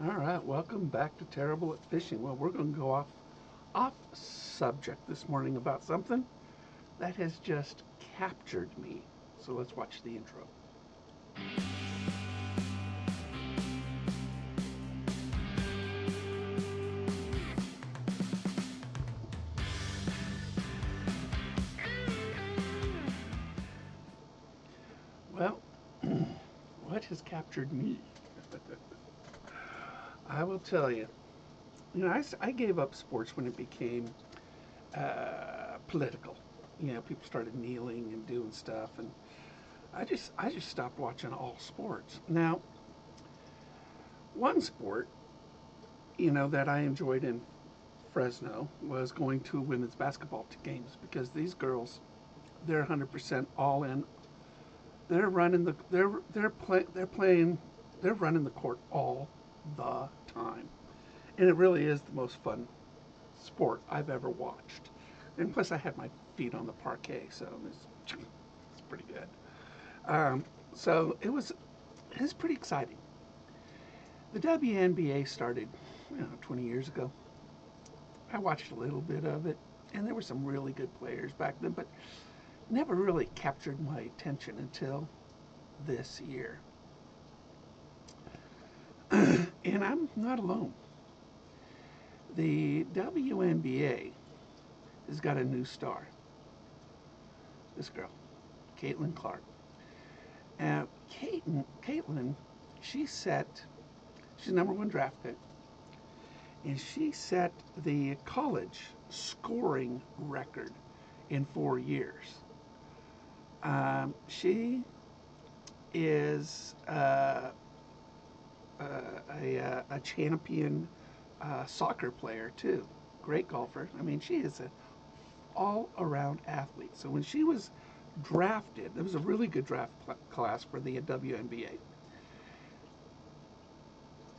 All right, welcome back to Terrible at Fishing. Well, we're going to go off subject this morning about something that has just captured me. So let's watch the intro. Well, what has captured me? I will tell you. I gave up sports when it became political. People started kneeling and doing stuff, and I just stopped watching all sports. Now, one sport, that I enjoyed in Fresno was going to women's basketball games because these girls, they're 100% all in. They're running the they're playing they're running the court all the time, and it really is the most fun sport I've ever watched. And plus, I had my feet on the parquet, so it's pretty good. So it was pretty exciting. The WNBA started 20 years ago. I watched a little bit of it, and there were some really good players back then, but never really captured my attention until this year. And I'm not alone. The WNBA has got a new star. This girl, Caitlin Clark. Caitlin, she set, she's number one draft pick, and she set the college scoring record in 4 years. She is a champion soccer player too. Great golfer. I mean, she is an all-around athlete. So when she was drafted, there was a really good draft class for the WNBA.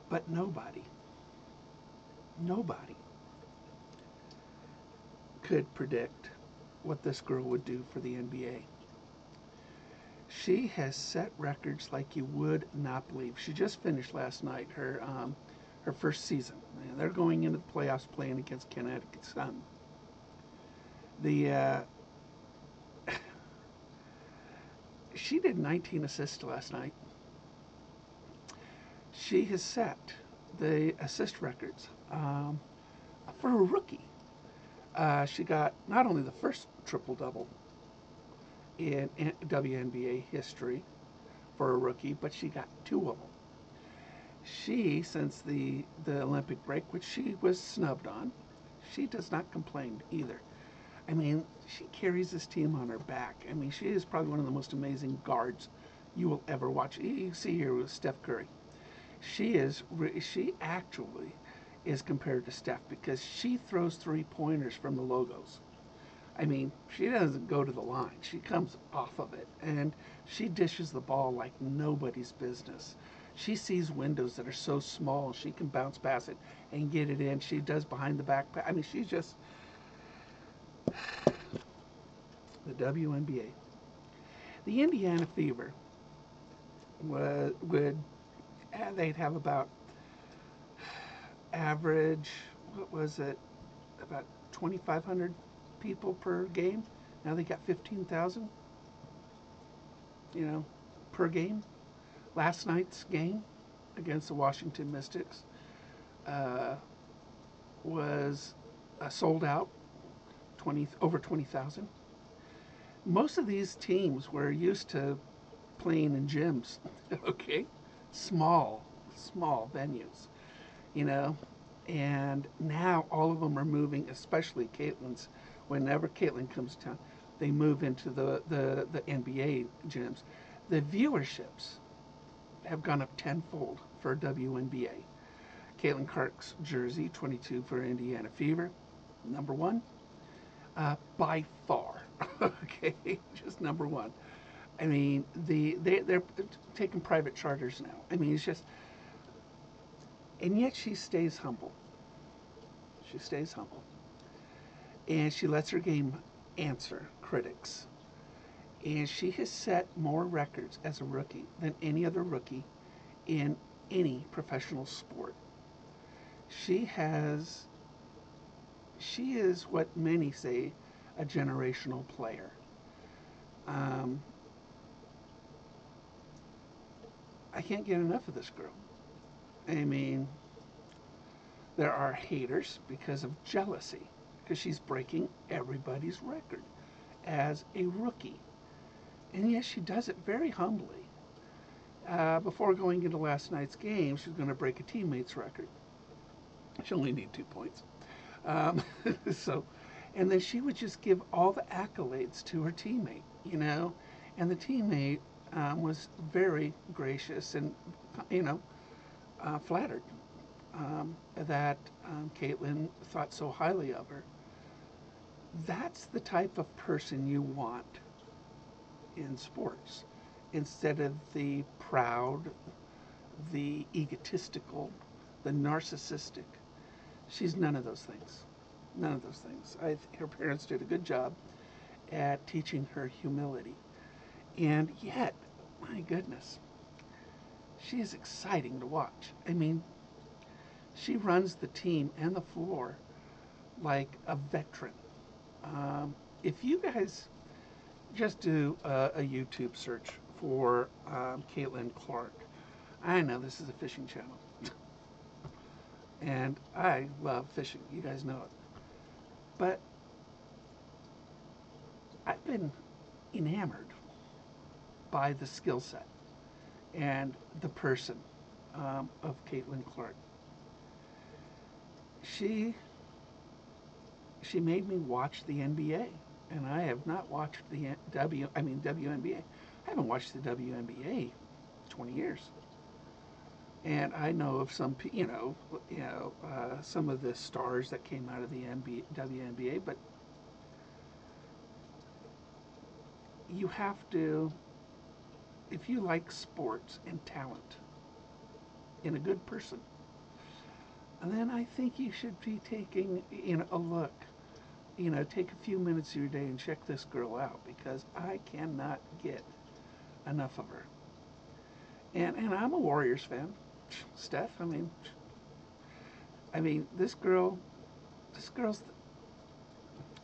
But nobody could predict what this girl would do for the NBA. She has set records like you would not believe. She just finished last night her first season. And they're going into the playoffs playing against Connecticut Sun. The She did 19 assists last night. She has set the assist records for a rookie. She got not only the first triple double in WNBA history for a rookie, but she got two of them. She, since the Olympic break, which she was snubbed on, she does not complain either. I mean, she carries this team on her back. I mean, she is probably one of the most amazing guards you will ever watch. You see here with Steph Curry. She actually is compared to Steph because she throws three-pointers from the logos. I mean, she doesn't go to the line. She comes off of it, and she dishes the ball like nobody's business. She sees windows that are so small, she can bounce past it and get it in. She does behind the back. I mean, she's just the WNBA. The Indiana Fever would they'd have about average, what was it, about 2,500 people per game. Now they got 15,000, per game. Last night's game against the Washington Mystics was sold out, over 20,000. Most of these teams were used to playing in gyms, okay, small venues, you know, and now all of them are moving, especially Caitlin's. Whenever Caitlin comes to town, they move into the NBA gyms. The viewerships have gone up tenfold for WNBA. Caitlin Clark's jersey, 22 for Indiana Fever, number one, by far. Okay, just number one. I mean, they're taking private charters now. I mean, it's just, and yet she stays humble. She stays humble, and she lets her game answer critics. And she has set more records as a rookie than any other rookie in any professional sport. She has, she is what many say a generational player. Um, I can't get enough of this girl. I mean, there are haters because of jealousy, because she's breaking everybody's record as a rookie. And yes, she does it very humbly. Before going into last night's game, she's going to break a teammate's record. She only need 2 points. Um, so, and then she would just give all the accolades to her teammate, you know, and the teammate was very gracious and, you know, flattered that Caitlin thought so highly of her. That's the type of person you want in sports instead of the proud, the egotistical, the narcissistic. She's none of those things. None of those things. Her parents did a good job at teaching her humility. And yet, my goodness, she is exciting to watch. I mean, she runs the team and the floor like a veteran. If you guys just do a YouTube search for Caitlin Clark, I know this is a fishing channel, and I love fishing. You guys know it. But I've been enamored by the skill set and the person of Caitlin Clark. She she made me watch the NBA, and I have not watched the WNBA. I haven't watched the WNBA 20 years. And I know of some, some of the stars that came out of the WNBA, but you have to, if you like sports and talent in a good person, and then I think you should be taking, a look. Take a few minutes of your day and check this girl out because I cannot get enough of her. And I'm a Warriors fan, Steph. I mean, this girl's,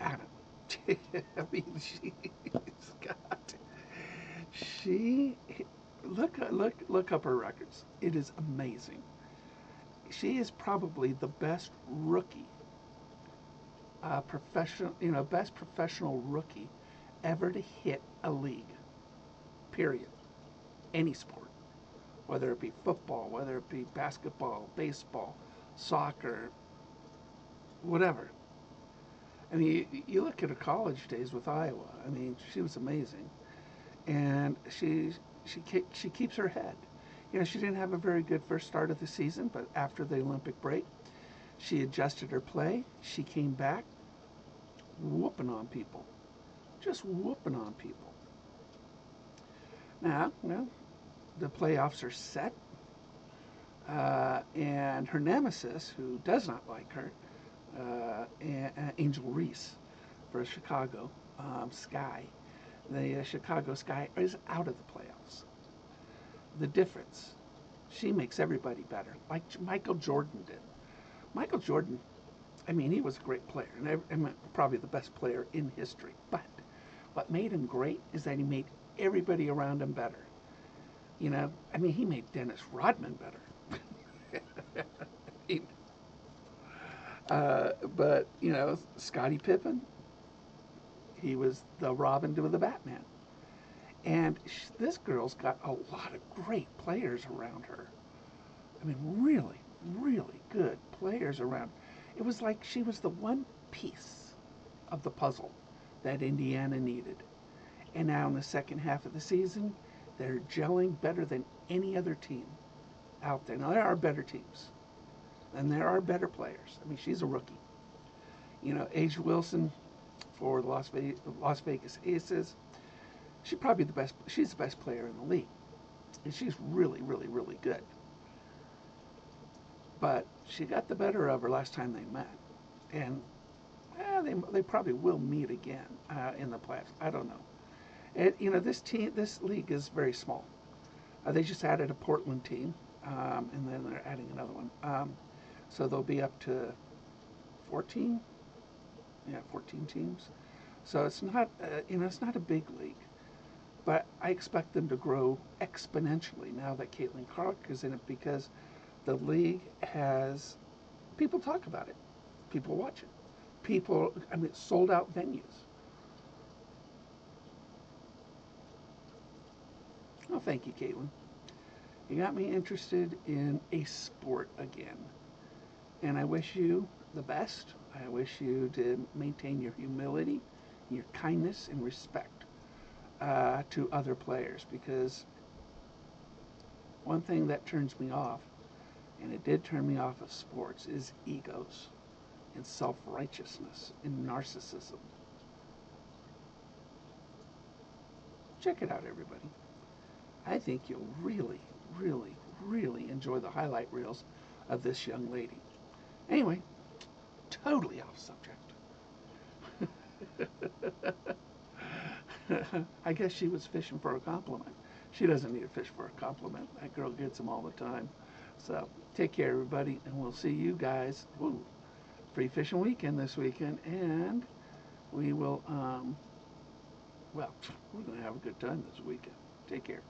I don't know. I mean, got, she, look up her records. It is amazing. She is probably the best rookie, best professional rookie ever to hit a league. Period. Any sport, whether it be football, whether it be basketball, baseball, soccer, whatever. I mean, you look at her college days with Iowa. I mean, she was amazing, and she keeps her head. She didn't have a very good first start of the season, but after the Olympic break, she adjusted her play. She came back, whooping on people, just whooping on people. Now, the playoffs are set, and her nemesis, who does not like her, Angel Reese for Chicago Sky. The Chicago Sky is out of the playoffs. The difference, she makes everybody better, like Michael Jordan did. Michael Jordan, I mean, he was a great player, and probably the best player in history. But what made him great is that he made everybody around him better. He made Dennis Rodman better. he, but Scottie Pippen, he was the Robin to the Batman. And this girl's got a lot of great players around her. I mean, really, really good players around. It was like she was the one piece of the puzzle that Indiana needed. And now in the second half of the season, they're gelling better than any other team out there. Now, there are better teams, and there are better players. I mean, she's a rookie. A'ja Wilson for the Las Vegas Aces, she's the best player in the league. And she's really, really, really good. But she got the better of her last time they met. And they probably will meet again in the playoffs. I don't know. This league is very small. They just added a Portland team, and then they're adding another one. So they'll be up to 14, yeah, 14 teams. So it's not, it's not a big league, but I expect them to grow exponentially now that Caitlin Clark is in it because the league has people talk about it, people watch it, people. I mean, sold out venues. Oh, thank you, Caitlin. You got me interested in a sport again, and I wish you the best. I wish you to maintain your humility, your kindness, and respect to other players because one thing that turns me off, and it did turn me off of sports, is egos and self righteousness and narcissism. Check it out, everybody. I think you'll really, really, really enjoy the highlight reels of this young lady. Anyway, totally off subject. I guess she was fishing for a compliment. She doesn't need a fish for a compliment. That girl gets them all the time. So take care, everybody, and we'll see you guys. Ooh, free fishing weekend this weekend, and we will, well, we're going to have a good time this weekend. Take care.